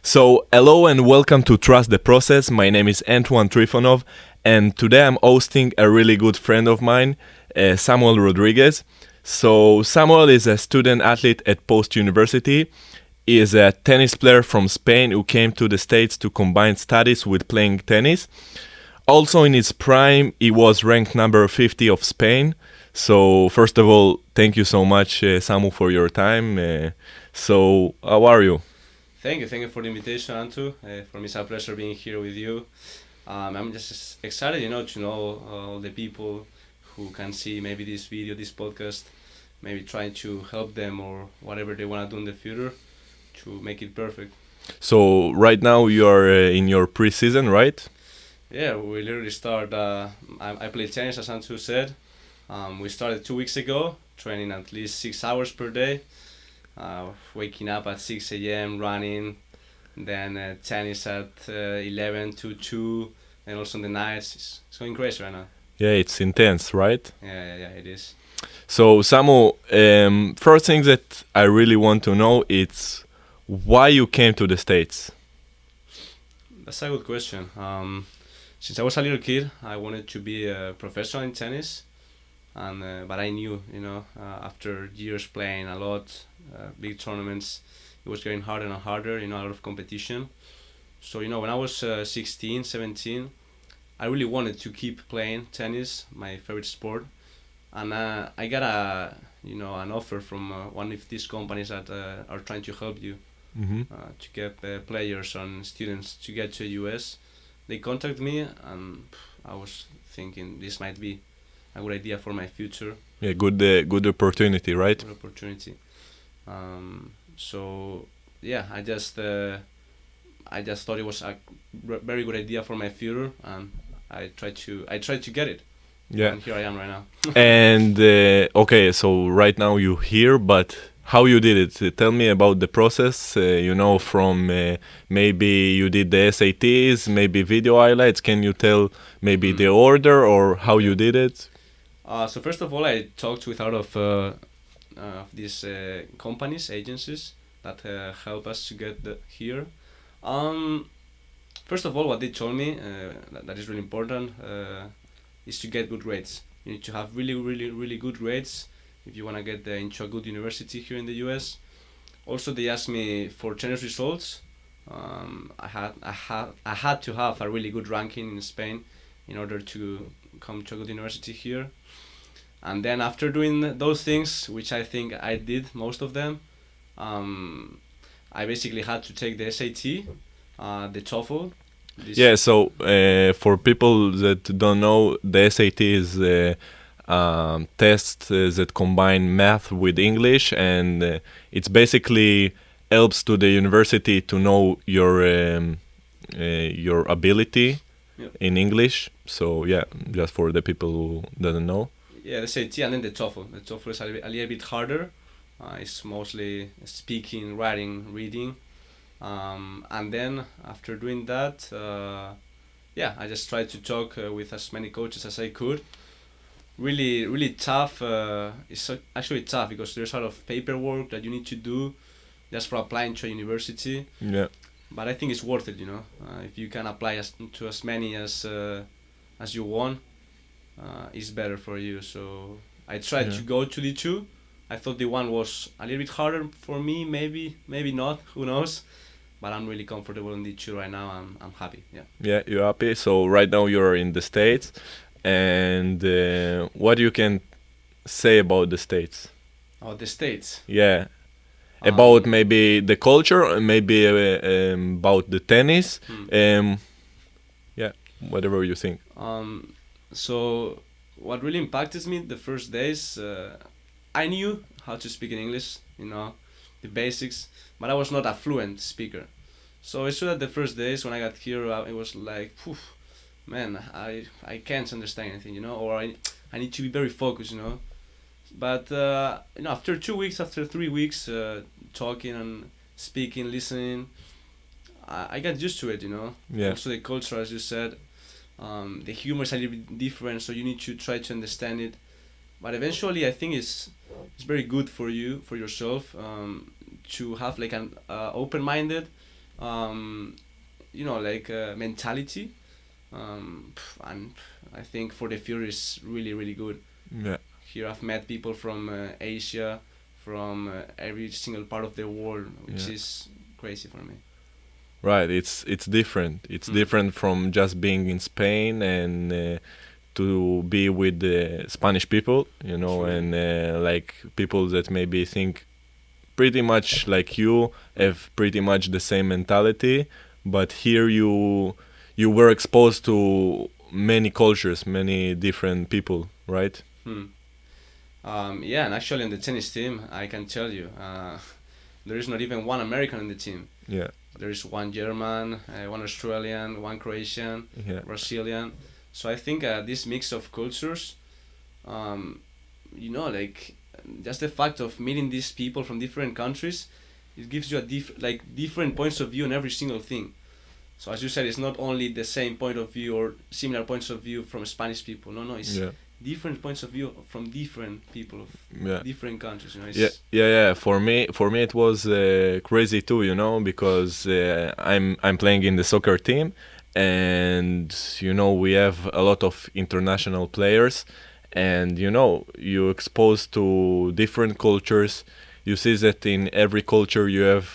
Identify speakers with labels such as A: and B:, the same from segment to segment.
A: So, hello and welcome to Trust the Process. My name is Antoine Trifonov, and today I'm hosting a really good friend of mine, Samuel Rodriguez. So, Samuel is a student athlete at Post University. He is a tennis player from Spain who came to the States to combine studies with playing tennis. Also, in his prime, he was ranked number 50 of Spain. So, first of all, thank you so much, Samu, for your time. So, how are you?
B: Thank you for the invitation, Antu. For me, it's a pleasure being here with you. I'm just excited, to know all the people who can see maybe this video, this podcast, maybe trying to help them or whatever they want to do in the future to make it perfect.
A: So right now you are in your preseason, right?
B: Yeah, we literally start. I play tennis, as Antu said. We started 2 weeks ago, training at least 6 hours per day. Waking up at 6 a.m., running, then tennis at 11 to 2, and also on the nights. It's going crazy right now.
A: Yeah, it's intense, right?
B: Yeah, it is.
A: So Samu, first thing that I really want to know is why you came to the States.
B: That's a good question. Since I was a little kid, I wanted to be a professional in tennis, and but I knew, after years playing a lot, big tournaments, it was getting harder and harder. A lot of competition. So when I was 16, 17, I really wanted to keep playing tennis, my favorite sport, and I got an offer from one of these companies that are trying to help you
A: Mm-hmm.
B: to get players and students to get to the US. They contacted me, and I was thinking this might be a good idea for my future,
A: Yeah, good opportunity, right?
B: good opportunity. So yeah, I just thought it was a very good idea for my future, and I tried to get it,
A: Yeah.
B: and here I am right now.
A: And okay, so right now you here, but how you did it? Tell me about the process. From maybe you did the SATs, maybe video highlights. Can you tell maybe the order or how you did it?
B: So first of all, I talked with a lot of these companies, agencies that help us to get here. Um, First of all, what they told me that is really important is to get good grades. You need to have really, really, really good grades if you want to get into a good university here in the US. Also, they asked me for tennis results. I had to have a really good ranking in Spain in order to come to a good university here. And then after doing those things, which I think I did most of them, um, I basically had to take the SAT, the TOEFL.
A: Yeah, so for people that don't know, the SAT is a test that combine math with English, and it's basically helps to the university to know your ability
B: Yeah,
A: in English. So yeah, just for the people who doesn't know.
B: yeah, the SAT and then the TOEFL. The TOEFL is a little bit harder. It's mostly speaking, writing, reading. And then after doing that, yeah, I just tried to talk with as many coaches as I could. Really, really tough. Actually tough because there's a lot of paperwork that you need to do just for applying to a university.
A: Yeah,
B: But I think it's worth it. If you can apply to as many as you want, it's better for you. So I tried
A: yeah.
B: to go to the two. I thought the one was a little bit harder for me. Maybe not. Who knows? But I'm really comfortable in the two right now. I'm happy. Yeah.
A: Yeah, you're happy. So right now you're in the States, and what you can say about the States?
B: Oh, the States.
A: Yeah, about
B: Um.
A: maybe the culture, maybe about the tennis.
B: hmm.
A: Um, yeah, whatever you think.
B: Um. So what really impacted me the first days, I knew how to speak in English. The basics, but I was not a fluent speaker. So it's true that the first days when I got here, it was like, phew, man, I can't understand anything, or I need to be very focused. But after 2 weeks, after 3 weeks, talking and speaking, listening, I got used to it.
A: Yeah,
B: Also the culture, as you said, the humor is a little bit different, so you need to try to understand it. But eventually, I think it's very good for you, for yourself, to have like an open-minded um, like mentality. And I think for the future is really really good.
A: Yeah.
B: Here I've met people from Asia, from every single part of the world, which
A: Yeah.
B: is crazy for me.
A: Right. It's different. It's
B: Hmm.
A: different from just being in Spain and to be with the Spanish people,
B: Absolutely.
A: and like people that maybe think pretty much like you,
B: Hmm.
A: have pretty much the same mentality, but here you were exposed to many cultures, many different people, right?
B: Hmm. Yeah, and actually on the tennis team, I can tell you, there is not even one American in the team.
A: Yeah.
B: There is one German, one Australian, one Croatian,
A: Yeah.
B: Brazilian. So I think this mix of cultures, um, like just the fact of meeting these people from different countries, it gives you a different points of view on every single thing. So as you said, it's not only the same point of view or similar points of view from Spanish people. No, it's
A: Yeah.
B: different points of view from different people of
A: Yeah.
B: different countries.
A: Yeah,
B: It's
A: yeah, yeah. For me, it was crazy too, because I'm playing in the soccer team, and we have a lot of international players, and you exposed to different cultures. You see that in every culture you have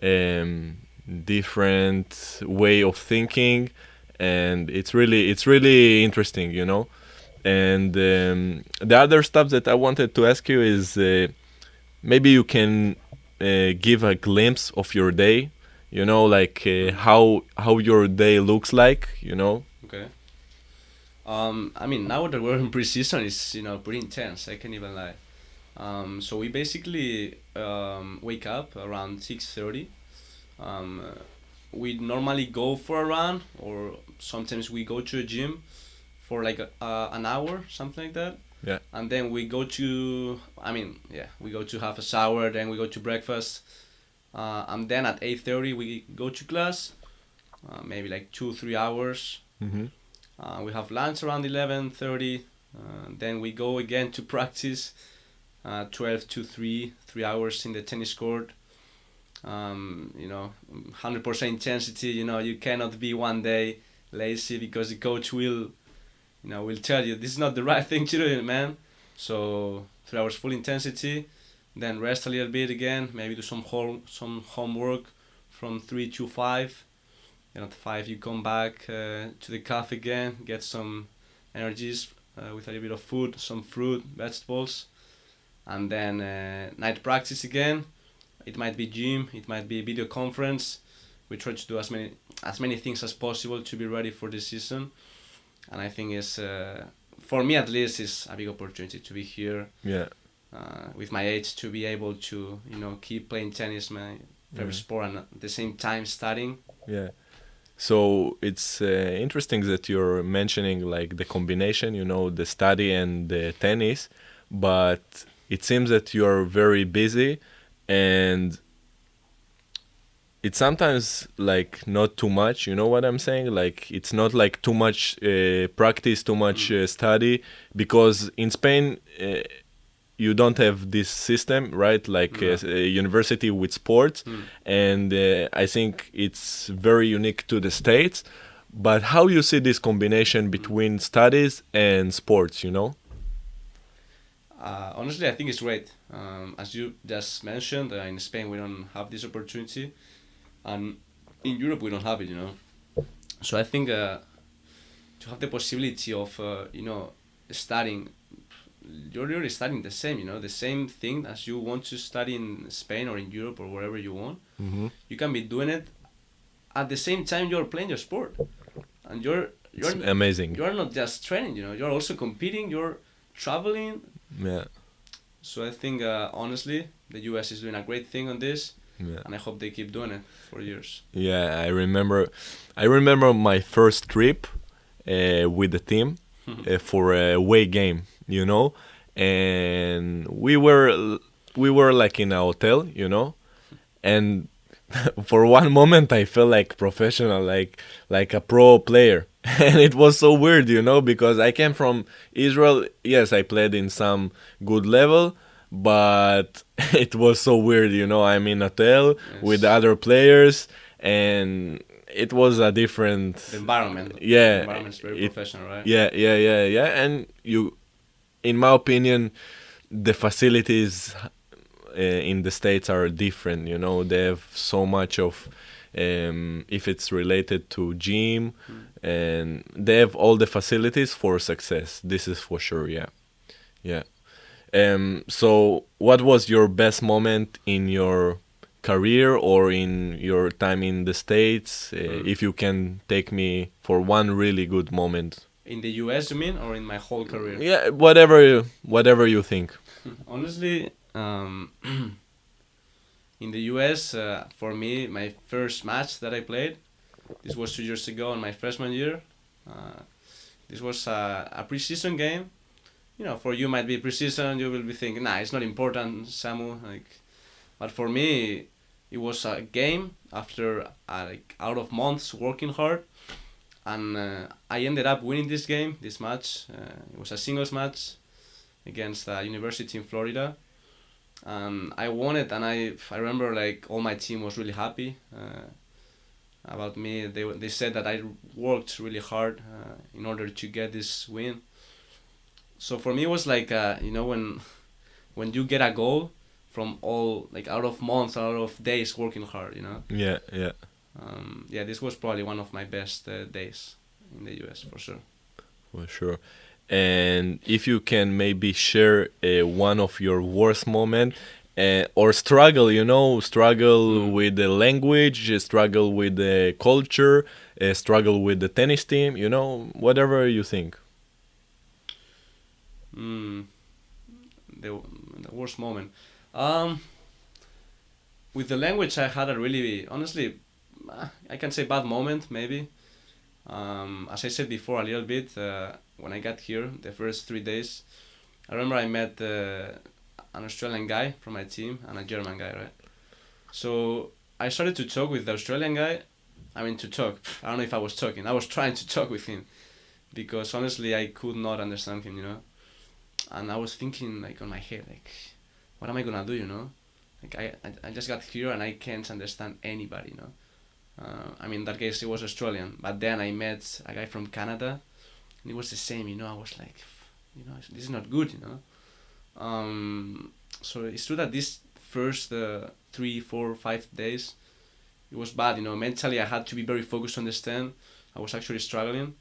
A: um, different way of thinking, and it's really interesting. And the other stuff that I wanted to ask you is maybe you can give a glimpse of your day. Like
B: mm,
A: how your day looks like.
B: okay. I mean, now that we're in pre-season, it's pretty intense. I can't even lie. So we basically wake up around 6:30. Um, uh, we normally go for a run, or sometimes we go to a gym for like an hour, something like that.
A: Yeah.
B: And then we go to, I mean, yeah, we go to have a shower, then we go to breakfast, and then at 8:30 we go to class, maybe like 2 3 hours.
A: Mm-hmm.
B: We have lunch around 11:30. Then we go again to practice, 12 to 3 hours in the tennis court. 100% intensity. You cannot be one day lazy because the coach will tell you this is not the right thing to do, man. So 3 hours full intensity, then rest a little bit again, maybe do some homework from 3 to 5. Then at 5 you come back to the cafe again, get some energies with a little bit of food, some fruit, vegetables, and then night practice again. It might be gym, it might be video conference. We try to do as many things as possible to be ready for the season, and I think it's for me at least is a big opportunity to be here
A: Yeah.
B: with my age, to be able to keep playing tennis, my favorite
A: Yeah.
B: sport, and at the same time studying.
A: Yeah. So it's interesting that you're mentioning like the combination, the study and the tennis, but it seems that you're very busy, and it's sometimes like not too much. You know what I'm saying? Like it's not like too much practice, too much
B: Mm.
A: study, because in Spain you don't have this system, right? Like
B: No.
A: a university with sports,
B: Mm.
A: and I think it's very unique to the States. But how you see this combination
B: Mm.
A: between studies and sports?
B: Honestly, I think it's great. As you just mentioned, in Spain we don't have this opportunity, and in Europe we don't have it. So I think to have the possibility of studying, you're really studying the same. The same thing as you want to study in Spain or in Europe or wherever you want.
A: Mm-hmm.
B: You can be doing it at the same time you're playing your sport, and you're
A: It's
B: you're
A: amazing.
B: you're not just training. You're also competing. You're traveling.
A: Yeah,
B: So I think honestly, the US is doing a great thing on this,
A: yeah,
B: and I hope they keep doing it for years.
A: yeah. I remember my first trip with the team for a away game, and we were like in a hotel, and for one moment I felt like professional, like a pro player, and it was so weird, because I came from Israel. Yes, I played in some good level, but it was so weird. I'm in a hotel with
B: Yes.
A: other players, and it was a different.
B: The environment. The
A: Yeah,
B: environment's very
A: it.
B: professional, right?
A: Yeah, and you, in my opinion, the facilities in the States are different. You know, they have so much of, if it's related to gym,
B: Mm.
A: and they have all the facilities for success. This is for sure. Yeah, yeah. So, what was your best moment in your career or in your time in the States?
B: Mm.
A: If you can take me for one really good moment.
B: In the US, you mean, or in my whole career?
A: Yeah, whatever you think.
B: Honestly, in the US, for me, my first match that I played, this was 2 years ago in my freshman year. This was a preseason game. You know, for you might be preseason, you will be thinking, nah, it's not important, Samu. Like, but for me, it was a game after like out of months working hard, and I ended up winning this game, this match. It was a singles match against a university in Florida. I won it, and I remember like all my team was really happy about me. They said that I worked really hard in order to get this win. So for me, it was like when you get a goal from all like out of months, out of days working hard.
A: Yeah, yeah,
B: Yeah, this was probably one of my best days in the US for sure.
A: for sure. And if you can maybe share one of your worst moment or struggle, struggle
B: Mm.
A: with the language, struggle with the culture, struggle with the tennis team, whatever you think.
B: Mm. The worst moment. Um, with the language, I had a really, honestly, I can say bad moment maybe. As I said before a little bit, when I got here, the first 3 days, I remember I met an Australian guy from my team and a German guy, right? So I started to talk with the Australian guy. I mean, to talk. I don't know if I was talking. I was trying to talk with him because honestly, I could not understand him. And I was thinking like on my head, like, what am I gonna do? Like I just got here and I can't understand anybody. I mean, in that case, he was Australian, but then I met a guy from Canada, and it was the same. I was like, this is not good. So it's true that this first 3, 4, 5 days, it was bad. Mentally, I had to be very focused to understand. I was actually struggling,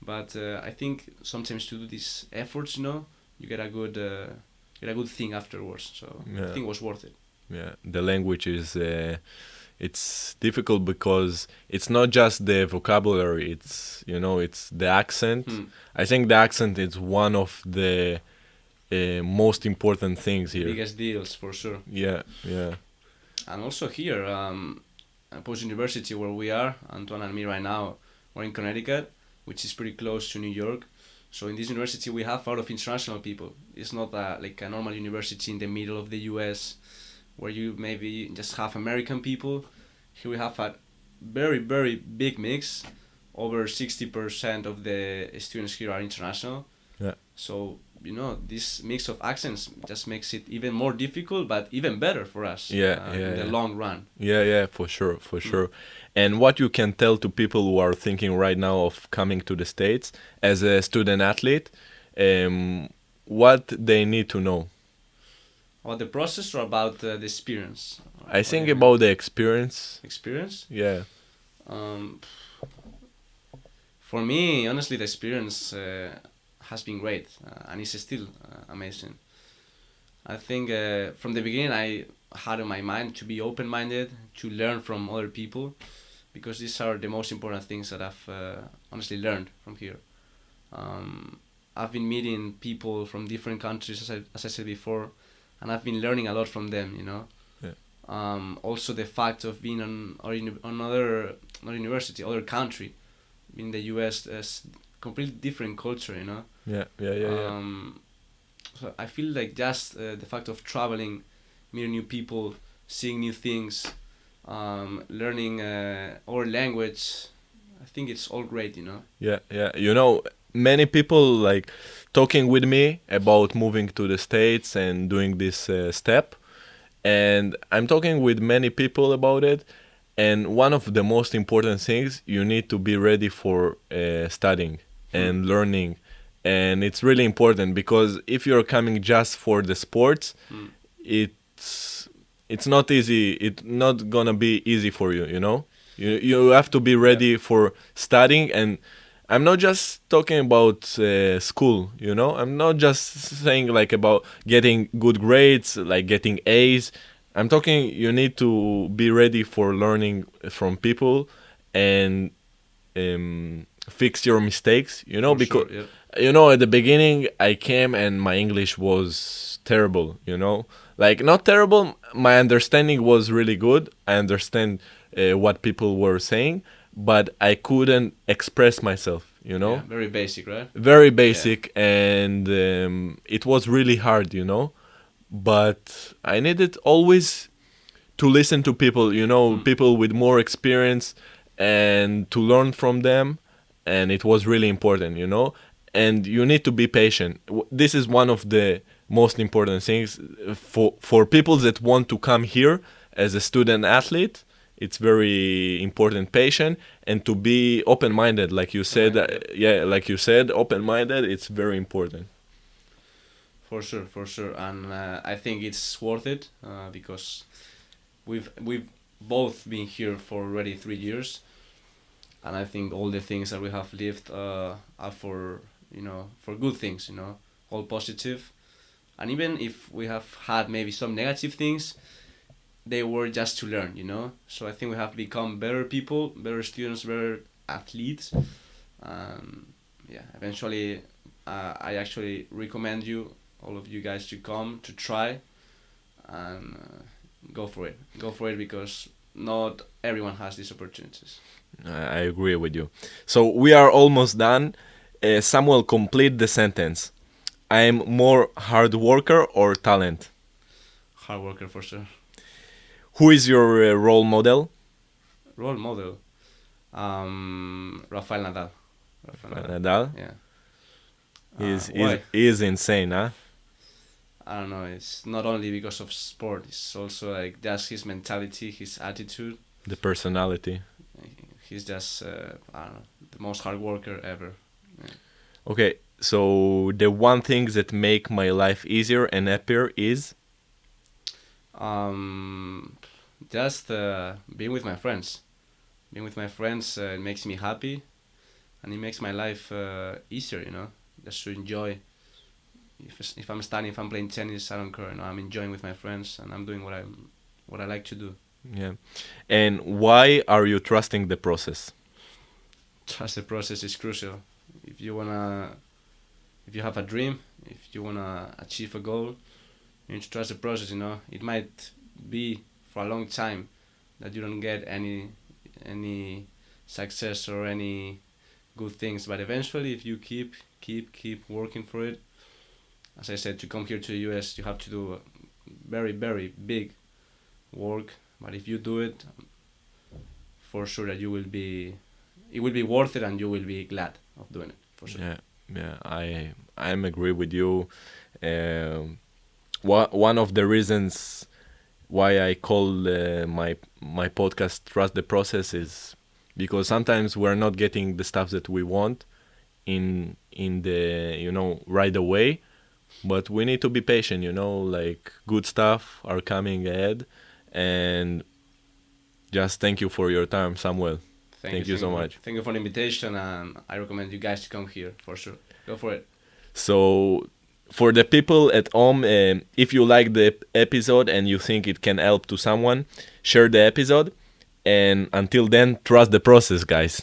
B: but I think sometimes to do these efforts, you get a good thing afterwards. So I
A: Yeah,
B: think it was worth it.
A: yeah. The language is it's difficult because it's not just the vocabulary. It's the accent.
B: Hmm.
A: I think the accent is one of the most important things here.
B: Biggest deals for sure.
A: Yeah, yeah,
B: And also here, post university where we are, Antoine and me right now, we're in Connecticut, which is pretty close to New York. So in this university we have a lot of international people. It's not like a normal university in the middle of the US where you maybe just have American people. Here we have a very, very big mix. Over 60% of the students here are international.
A: yeah,
B: So, this mix of accents just makes it even more difficult, but even better for us
A: yeah,
B: in the
A: yeah.
B: long run.
A: Yeah, for sure, for
B: Mm.
A: sure. And what you can tell to people who are thinking right now of coming to the States as a student athlete, what they need to know.
B: About the process or about the experience?
A: I
B: What do
A: think
B: you mean?
A: about the experience.
B: Experience?
A: Yeah,
B: Um, for me, honestly, the experience has been great and it's still amazing. I think from the beginning I had in my mind to be open-minded, to learn from other people, because these are the most important things that I've honestly learned from here. I've been meeting people from different countries, as I said before, and I've been learning a lot from them.
A: yeah,
B: Also, the fact of being on other not university, other country, in the U.S. is completely different culture.
A: yeah.
B: So I feel like just the fact of traveling, meeting new people, seeing new things, learning our language, I think it's all great.
A: Yeah. Many people like talking with me about moving to the States and doing this step, and I'm talking with many people about it, And one of the most important things, you need to be ready for studying and learning. And it's really important because if you're coming just for the sports, it's it's not easy. It's not gonna be easy for you. You know, you have to be ready for studying. And I'm not just talking about school. You know, I'm not just saying like about getting good grades, like getting A's. I'm talking you need to be ready for learning from people and fix your mistakes, you know,
B: For
A: because
B: sure, yeah.
A: you know at the beginning I came and my English was terrible, you know, like not terrible, my understanding was really good. I understand what people were saying, but I couldn't express myself, you
B: Yeah,
A: know,
B: very basic, right?
A: very
B: Yeah.
A: basic. And it was really hard, you know, but I needed always to listen to people, you know, people with more experience and to learn from them. And it was really important, you know. And you need to be patient. This is one of the most important things for people that want to come here as a student athlete. It's very important, patient, and to be open-minded, like you said.
B: Open-minded, yeah.
A: Yeah, like you said, open-minded. It's very important.
B: For sure, for sure, and I think it's worth it because we've both been here for already 3 years, and I think all the things that we have lived are for for good things, all positive, and even if we have had maybe some negative things, they were just to learn, So I think we have become better people, better students, better athletes. Yeah, eventually, I actually recommend you, all of you guys, to come to try and go for it. Go for it because not everyone has these opportunities.
A: I agree with you. So we are almost done. Samuel, complete the sentence. I'm more hard worker or talent?
B: Hard worker for sure.
A: Who is your role model?
B: Role model. Rafael Nadal. Rafael Nadal.
A: Nadal.
B: Yeah.
A: He
B: Why?
A: is insane, huh?
B: I don't know. It's not only because of sport. It's also like that's his mentality, his attitude.
A: The personality.
B: He's just I don't know, the most hard worker ever. Yeah.
A: Okay, so the one thing that make my life easier and happier is
B: Um, just being with my friends. Being with my friends it makes me happy, and it makes my life easier. Just to enjoy. If I'm studying, if I'm playing tennis, I don't care. I'm enjoying with my friends, and I'm doing what I like to do.
A: yeah. And why are you trusting the process?
B: Trust the process is crucial. If you wanna, if you have a dream, if you wanna achieve a goal, you need to trust the process. It might be for a long time that you don't get any success or any good things, but eventually, if you keep working for it, as I said, to come here to the US, you have to do very, very big work. But if you do it, for sure that it will be worth it, and you will be glad of doing it, for sure.
A: Yeah, yeah, I'm agree with you. One of the reasons why I call my podcast "Trust the Process" is because sometimes we're not getting the stuff that we want in the right away, but we need to be patient. Like good stuff are coming ahead, and just thank you for your time, Samuel. Thank you so much.
B: Thank you for the invitation, and I recommend you guys to come here for sure. Go for it.
A: So, for the people at home, if you like the episode and you think it can help to someone, share the episode. And until then, trust the process, guys.